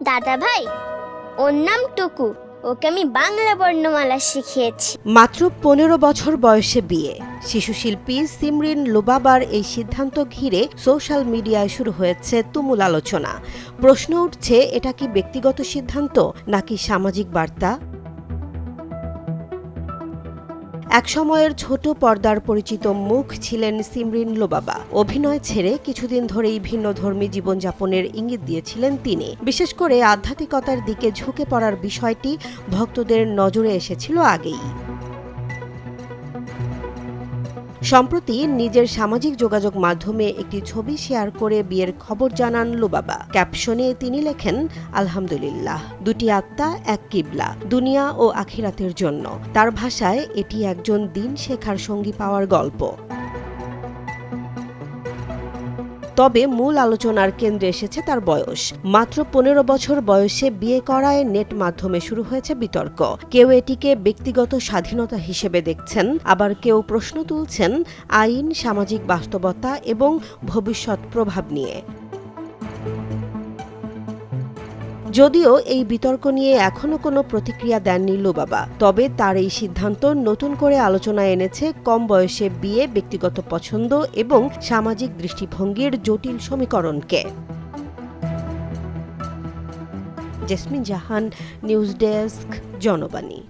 দাদা ভাই, ওর নাম টুকু। ওকে আমি বাংলা বর্ণমালা শিখিয়েছি। মাত্র ১৫ বছর বয়সে বিয়ে। শিশুশিল্পী সিমরিন লুবাবার এই সিদ্ধান্ত ঘিরে সোশ্যাল মিডিয়ায় শুরু হয়েছে তুমুল আলোচনা। প্রশ্ন উঠছে, এটা কি ব্যক্তিগত সিদ্ধান্ত নাকি সামাজিক বার্তা? একসময়ের ছোট পর্দার পরিচিত মুখ ছিলেন সিমরিন লুবাবা। অভিনয় ছেড়ে কিছুদিন ধরেই ভিন্নধর্মী জীবনযাপনের ইঙ্গিত দিয়েছিলেন তিনি। বিশেষ করে আধ্যাত্মিকতার দিকে ঝুঁকে পড়ার বিষয়টি ভক্তদের নজরে এসেছিল আগেই। সম্প্রতি নিজের সামাজিক যোগাযোগ মাধ্যমে একটি ছবি শেয়ার করে বিয়ের খবর জানান লুবাবা। ক্যাপশনে তিনি লেখেন, আলহামদুলিল্লাহ, দুটি আত্মা এক কিবলা, দুনিয়া ও আখিরাতের জন্য। তার ভাষায় এটি একজন দিন শেখার সঙ্গী পাওয়ার গল্প। তবে মূল আলোচনার কেন্দ্রে এসেছে তার বয়স। মাত্র ১৫ বছর বয়সে বিয়ে করায় নেট মাধ্যমে শুরু হয়েছে বিতর্ক। কেউ এটিকে ব্যক্তিগত স্বাধীনতা হিসেবে দেখছেন, আবার কেউ প্রশ্ন তুলছেন আইন, সামাজিক বাস্তবতা এবং ভবিষ্যৎ প্রভাব নিয়ে। যদিও এই বিতর্ক নিয়ে এখনো কোনো প্রতিক্রিয়া দেননি লুবাবা, তবে তার এই সিদ্ধান্ত নতুন করে আলোচনায় এনেছে কম বয়সে বিয়ে, ব্যক্তিগত পছন্দ এবং সামাজিক দৃষ্টিভঙ্গির জটিল সমীকরণকে। জেসমিন জাহান, নিউজ ডেস্ক, জনবাণী।